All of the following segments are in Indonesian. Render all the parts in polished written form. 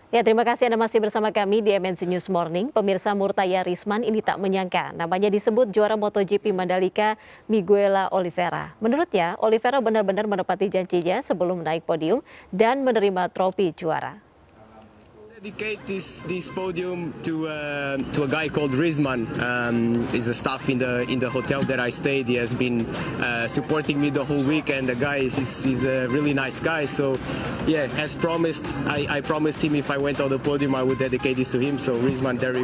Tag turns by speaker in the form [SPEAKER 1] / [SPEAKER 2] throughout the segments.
[SPEAKER 1] Ya, terima kasih Anda masih bersama kami di MNC News Morning. Pemirsa, Murtaya Risman ini tak menyangka namanya disebut juara MotoGP Mandalika Miguel Oliveira. Menurutnya, Oliveira benar-benar menepati janjinya sebelum naik podium dan menerima trofi juara.
[SPEAKER 2] Dedicate this podium to a guy called Rizman. He's a staff in the hotel that I stayed. He has been supporting me the whole week, and the guy is a really nice guy. So yeah, as promised, I promised him if I went on the podium I would dedicate this to him. So Rizman, there.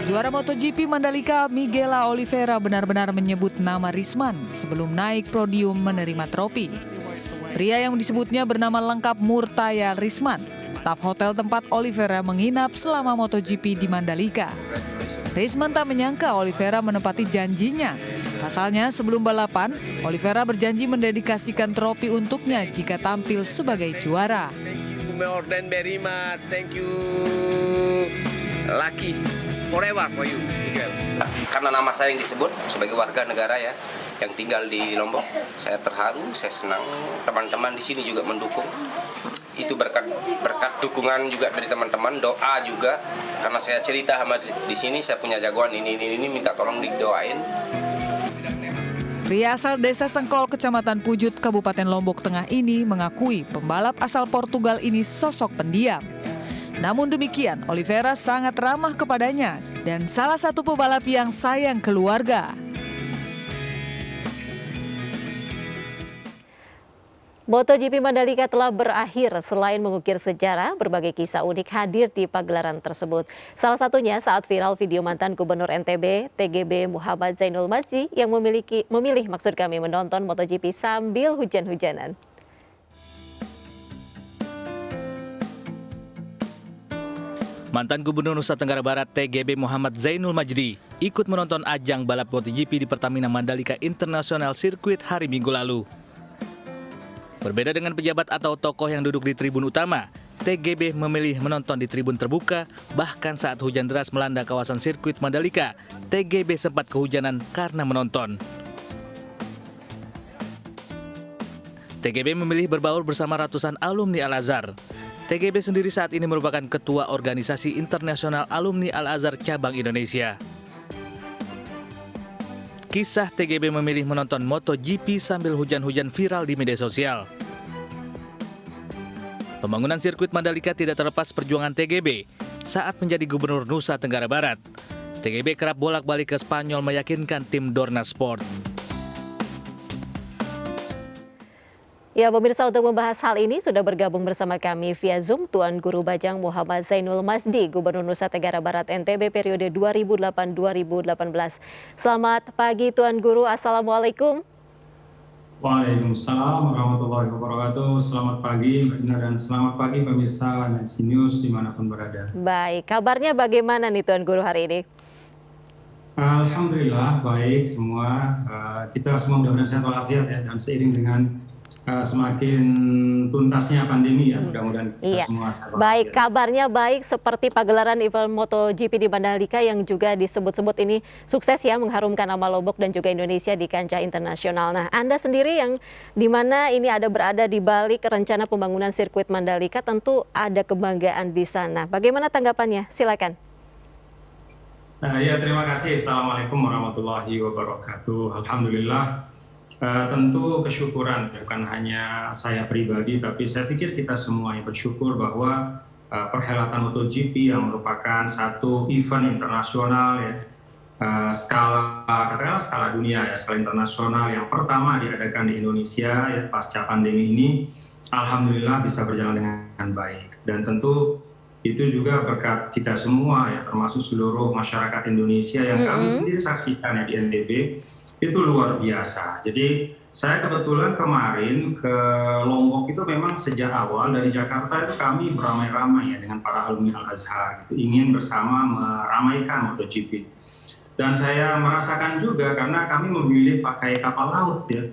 [SPEAKER 3] Juara MotoGP Mandalika Miguel Oliveira benar-benar menyebut nama Risman sebelum naik podium menerima trofi. Pria yang disebutnya bernama lengkap Murtaya Risman, staf hotel tempat Oliveira menginap selama MotoGP di Mandalika. Risman tak menyangka Oliveira menepati janjinya. Pasalnya sebelum balapan, Oliveira berjanji mendedikasikan trofi untuknya jika tampil sebagai juara.
[SPEAKER 4] More than very much, thank you, lucky forever for you, Miguel.
[SPEAKER 5] Karena nama saya yang disebut sebagai warga negara ya, yang tinggal di Lombok, saya terharu, saya senang. Teman-teman di sini juga mendukung. Itu berkat dukungan juga dari teman-teman, doa juga. Karena saya cerita sama di sini, saya punya jagoan ini minta tolong didoain.
[SPEAKER 3] Pria asal desa Sengkol, Kecamatan Pujut, Kabupaten Lombok Tengah ini mengakui pembalap asal Portugal ini sosok pendiam. Namun demikian, Oliveira sangat ramah kepadanya dan salah satu pebalap yang sayang keluarga.
[SPEAKER 1] MotoGP Mandalika telah berakhir. Selain mengukir sejarah, berbagai kisah unik hadir di pagelaran tersebut. Salah satunya saat viral video mantan Gubernur NTB, TGB Muhammad Zainul Masdi yang memilih menonton MotoGP sambil hujan-hujanan.
[SPEAKER 6] Mantan Gubernur Nusa Tenggara Barat TGB Muhammad Zainul Majdi ikut menonton ajang balap MotoGP di Pertamina Mandalika International Circuit hari Minggu lalu. Berbeda dengan pejabat atau tokoh yang duduk di tribun utama, TGB memilih menonton di tribun terbuka, bahkan saat hujan deras melanda kawasan sirkuit Mandalika, TGB sempat kehujanan karena menonton. TGB memilih berbaur bersama ratusan alumni Al-Azhar. TGB sendiri saat ini merupakan Ketua Organisasi Internasional Alumni Al-Azhar Cabang Indonesia. Kisah TGB memilih menonton MotoGP sambil hujan-hujan viral di media sosial. Pembangunan sirkuit Mandalika tidak terlepas perjuangan TGB saat menjadi Gubernur Nusa Tenggara Barat. TGB kerap bolak-balik ke Spanyol meyakinkan tim Dorna Sport.
[SPEAKER 1] Ya, pemirsa, untuk membahas hal ini sudah bergabung bersama kami via Zoom Tuan Guru Bajang Muhammad Zainul Masdi, Gubernur Nusa Tenggara Barat NTB periode 2008-2018. Selamat pagi Tuan Guru, Assalamualaikum.
[SPEAKER 7] Waalaikumsalam warahmatullahi wabarakatuh. Selamat pagi Mbak Dina dan selamat pagi pemirsa MNC News dimanapun berada.
[SPEAKER 1] Baik, kabarnya bagaimana nih Tuan Guru hari ini?
[SPEAKER 7] Alhamdulillah baik semua. Kita semua mudah-mudahan sehat walafiat ya, dan seiring dengan semakin tuntasnya pandemi ya, mudah-mudahan kita semua sehat walafiat.
[SPEAKER 1] Baik, kabarnya baik seperti pagelaran event MotoGP di Mandalika yang juga disebut-sebut ini sukses ya, mengharumkan nama Lombok dan juga Indonesia di kancah internasional. Nah, Anda sendiri yang dimana ini berada di balik rencana pembangunan sirkuit Mandalika, tentu ada kebanggaan di sana. Bagaimana tanggapannya? Silakan.
[SPEAKER 7] Ya, terima kasih. Assalamualaikum warahmatullahi wabarakatuh. Alhamdulillah. Tentu kesyukuran bukan hanya saya pribadi, tapi saya pikir kita semua yang bersyukur bahwa perhelatan MotoGP yang merupakan satu event internasional ya, katakanlah skala dunia ya, skala internasional yang pertama diadakan di Indonesia ya, pasca pandemi ini, alhamdulillah bisa berjalan dengan baik. Dan tentu itu juga berkat kita semua ya, termasuk seluruh masyarakat Indonesia yang kami sendiri saksikan ya di NTB. Itu luar biasa. Jadi saya kebetulan kemarin ke Lombok itu memang sejak awal dari Jakarta itu kami beramai-ramai ya dengan para alumni Al-Azhar, gitu, ingin bersama meramaikan MotoGP. Dan saya merasakan juga karena kami memilih pakai kapal laut ya,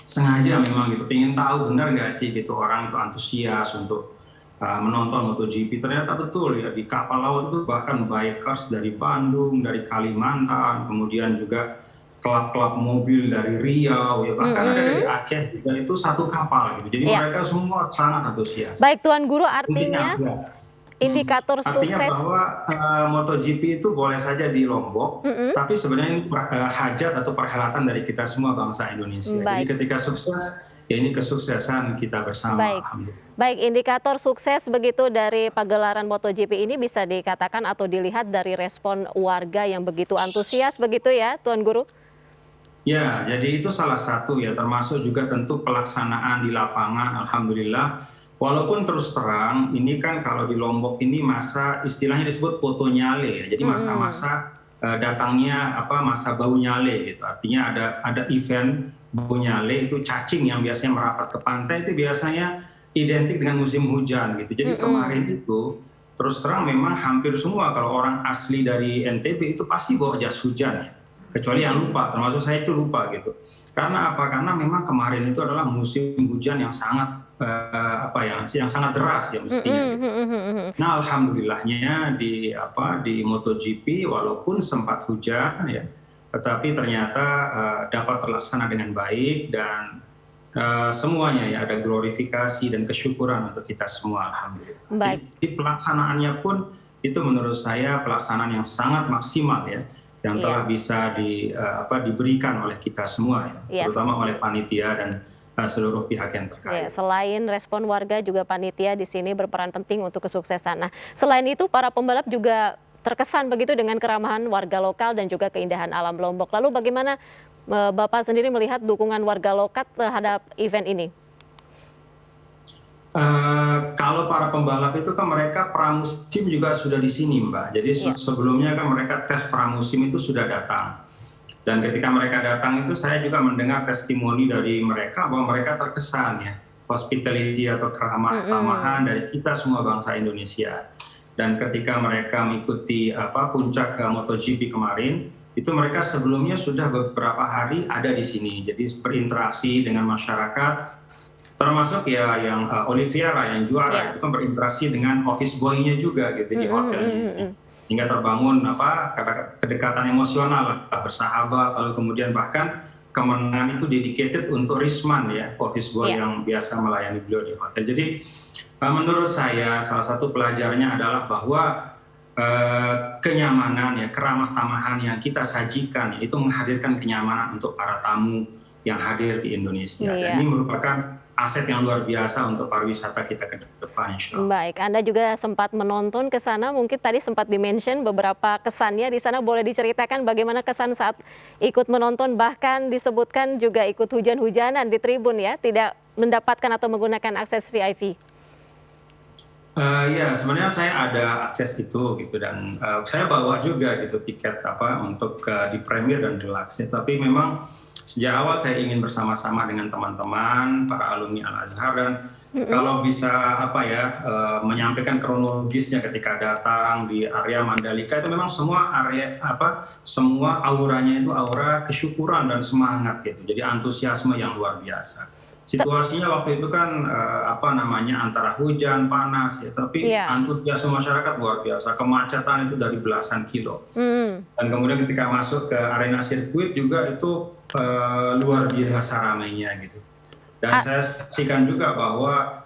[SPEAKER 7] sengaja memang gitu, pengen tahu benar nggak sih gitu orang itu antusias untuk menonton MotoGP. Ternyata betul ya, di kapal laut itu bahkan bikers dari Bandung, dari Kalimantan, kemudian juga klub-klub mobil dari Riau, ya bahkan ada dari Aceh juga, itu satu kapal gitu. Jadi mereka semua sangat antusias.
[SPEAKER 1] Baik Tuan Guru, indikator
[SPEAKER 7] Artinya
[SPEAKER 1] sukses.
[SPEAKER 7] bahwa MotoGP itu boleh saja di Lombok, tapi sebenarnya ini hajat atau perhelatan dari kita semua bangsa Indonesia. Jadi
[SPEAKER 1] Baik.
[SPEAKER 7] ketika sukses, ya ini kesuksesan kita bersama.
[SPEAKER 1] Baik.
[SPEAKER 7] Alhamdulillah.
[SPEAKER 1] Baik, indikator sukses begitu dari pagelaran MotoGP ini bisa dikatakan atau dilihat dari respon warga yang begitu antusias begitu ya, Tuan Guru?
[SPEAKER 7] Ya, jadi itu salah satu ya, termasuk juga tentu pelaksanaan di lapangan, alhamdulillah. Walaupun terus terang, ini kan kalau di Lombok ini masa istilahnya disebut foto nyale ya, jadi masa-masa datangnya masa bau nyale gitu. Artinya ada event bau nyale itu cacing yang biasanya merapat ke pantai itu biasanya identik dengan musim hujan gitu. Jadi kemarin itu terus terang memang hampir semua kalau orang asli dari NTB itu pasti bawa jas hujan ya. Kecuali yang lupa, termasuk saya itu lupa gitu. Karena apa? Karena memang kemarin itu adalah musim hujan yang sangat yang sangat deras ya mestinya. Gitu. Nah, alhamdulillahnya di MotoGP walaupun sempat hujan ya, tetapi ternyata dapat terlaksana dengan baik dan semuanya ya ada glorifikasi dan kesyukuran untuk kita semua, alhamdulillah.
[SPEAKER 1] Baik.
[SPEAKER 7] Jadi pelaksanaannya pun itu menurut saya pelaksanaan yang sangat maksimal ya, yang telah bisa diberikan oleh kita semua ya, terutama oleh panitia dan seluruh pihak yang terkait.
[SPEAKER 1] Ya, selain respon warga juga panitia di sini berperan penting untuk kesuksesan. Nah, selain itu para pembalap juga terkesan begitu dengan keramahan warga lokal dan juga keindahan alam Lombok. Lalu bagaimana Bapak sendiri melihat dukungan warga lokal terhadap event ini?
[SPEAKER 7] Kalau para pembalap itu kan mereka pramusim juga sudah di sini, Mbak. Jadi sebelumnya kan mereka tes pramusim itu sudah datang. Dan ketika mereka datang itu saya juga mendengar testimoni dari mereka bahwa mereka terkesan ya, hospitality atau keramahan dari kita semua bangsa Indonesia. Dan ketika mereka mengikuti puncak MotoGP kemarin, itu mereka sebelumnya sudah beberapa hari ada di sini. Jadi berinteraksi dengan masyarakat, termasuk ya yang Oliveira yang juara itu kan berinteraksi dengan office boy-nya juga gitu di hotel ini. Sehingga terbangun kedekatan emosional, bersahabat, lalu kemudian bahkan kemenangan itu dedicated untuk Risman ya, office boy yang biasa melayani beliau di hotel. Jadi menurut saya salah satu pelajarannya adalah bahwa kenyamanan ya, keramah tamahan yang kita sajikan itu menghadirkan kenyamanan untuk para tamu yang hadir di Indonesia. Dan ini merupakan aset yang luar biasa untuk pariwisata kita ke depan, insya Allah.
[SPEAKER 1] Baik, Anda juga sempat menonton ke sana, mungkin tadi sempat di-mention beberapa kesannya di sana, boleh diceritakan bagaimana kesan saat ikut menonton, bahkan disebutkan juga ikut hujan-hujanan di tribun ya, tidak mendapatkan atau menggunakan akses VIP.
[SPEAKER 7] Ya, sebenarnya saya ada akses itu gitu dan saya bawa juga gitu tiket untuk di Premier dan Deluxe. Tapi memang sejak awal saya ingin bersama-sama dengan teman-teman para alumni Al-Azhar dan kalau bisa menyampaikan kronologisnya ketika datang di area Mandalika itu memang semua area semua auranya itu aura kesyukuran dan semangat gitu. Jadi antusiasme yang luar biasa. Situasinya waktu itu kan antara hujan, panas ya, tapi antusiasme masyarakat luar biasa. Kemacetan itu dari belasan kilo. Dan kemudian ketika masuk ke arena sirkuit juga itu luar biasa ramainya gitu. Dan saya saksikan juga bahwa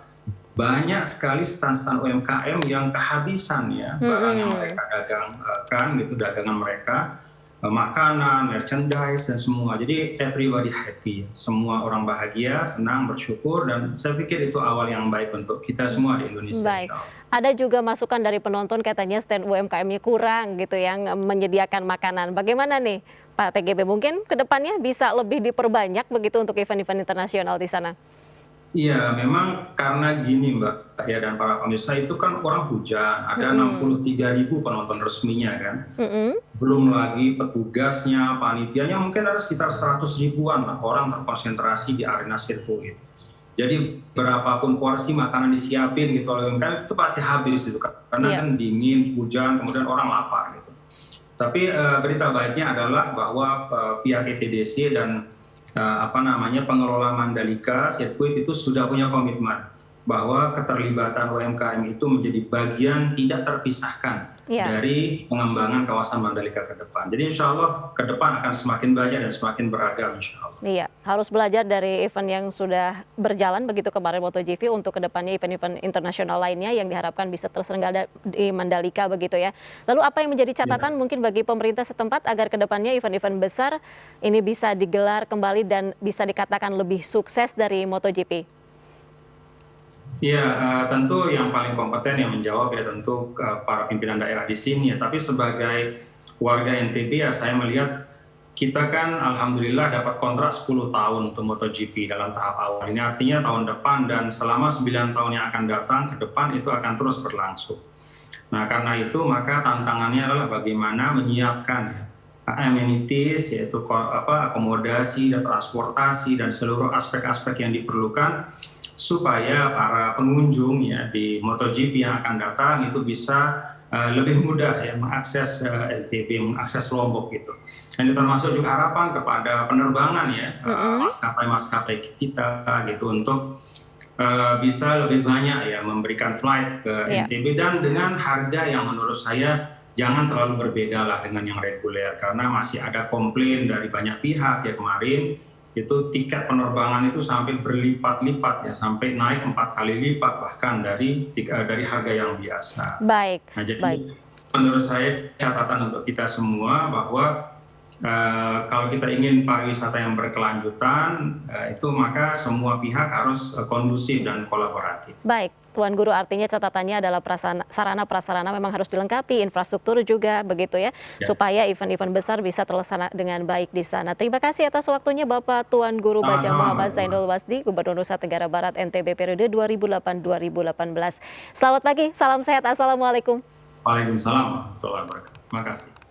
[SPEAKER 7] banyak sekali stand-stand UMKM yang kehabisan ya barang yang mereka dagangkan gitu, dagangan mereka. Makanan, merchandise, dan semua. Jadi everybody happy. Semua orang bahagia, senang, bersyukur, dan saya pikir itu awal yang baik untuk kita semua di Indonesia.
[SPEAKER 1] Baik. Ada juga masukan dari penonton katanya stand UMKM-nya kurang gitu yang menyediakan makanan. Bagaimana nih Pak TGB? Mungkin kedepannya bisa lebih diperbanyak begitu untuk event-event internasional di sana?
[SPEAKER 7] Iya, memang karena gini Mbak ya dan para pemirsa itu kan orang hujan, ada 63.000 penonton resminya kan. Belum lagi petugasnya, panitianya mungkin ada sekitar 100 ribuan lah orang terkonsentrasi di arena sirkuit. Jadi berapapun porsi makanan disiapin gitu oleh UMKM itu pasti habis gitu kan. Karena kan dingin, hujan, kemudian orang lapar gitu. Tapi berita baiknya adalah bahwa pihak ETDC dan pengelola Mandalika sirkuit itu sudah punya komitmen bahwa keterlibatan UMKM itu menjadi bagian tidak terpisahkan
[SPEAKER 1] Iya.
[SPEAKER 7] dari pengembangan kawasan Mandalika ke depan. Jadi insya Allah ke depan akan semakin banyak dan semakin beragam insya Allah.
[SPEAKER 1] Iya, harus belajar dari event yang sudah berjalan begitu kemarin MotoGP untuk kedepannya event-event internasional lainnya yang diharapkan bisa terselenggara di Mandalika begitu ya. Lalu apa yang menjadi catatan mungkin bagi pemerintah setempat agar kedepannya event-event besar ini bisa digelar kembali dan bisa dikatakan lebih sukses dari MotoGP?
[SPEAKER 7] Iya, tentu yang paling kompeten yang menjawab ya tentu para pimpinan daerah di sini ya. Tapi sebagai warga NTB ya saya melihat kita kan alhamdulillah dapat kontrak 10 tahun untuk MotoGP dalam tahap awal. Ini artinya tahun depan dan selama 9 tahun yang akan datang ke depan itu akan terus berlangsung. Nah karena itu maka tantangannya adalah bagaimana menyiapkan amenities yaitu akomodasi dan transportasi dan seluruh aspek-aspek yang diperlukan supaya para pengunjung ya di MotoGP yang akan datang itu bisa lebih mudah ya mengakses NTB, mengakses Lombok gitu. Dan itu termasuk juga harapan kepada penerbangan ya maskapai-maskapai kita gitu untuk bisa lebih banyak ya memberikan flight ke NTB dan dengan harga yang menurut saya jangan terlalu berbeda lah dengan yang reguler karena masih ada komplain dari banyak pihak ya kemarin itu tiket penerbangan itu sampai berlipat-lipat ya sampai naik 4 kali lipat bahkan dari harga yang biasa.
[SPEAKER 1] Baik.
[SPEAKER 7] Nah, jadi menurut saya catatan untuk kita semua bahwa kalau kita ingin pariwisata yang berkelanjutan itu maka semua pihak harus kondusif dan kolaboratif.
[SPEAKER 1] Baik, Tuan Guru, artinya catatannya adalah sarana prasarana memang harus dilengkapi, infrastruktur juga begitu ya, supaya event-event besar bisa terlaksana dengan baik di sana. Terima kasih atas waktunya Bapak Tuan Guru Bajang Muhammad Zainul Wasdi, Gubernur Nusa Tenggara Barat NTB periode 2008-2018. Selamat pagi, salam sehat, assalamualaikum.
[SPEAKER 7] Waalaikumsalam warahmatullahi wabarakatuh. Terima kasih.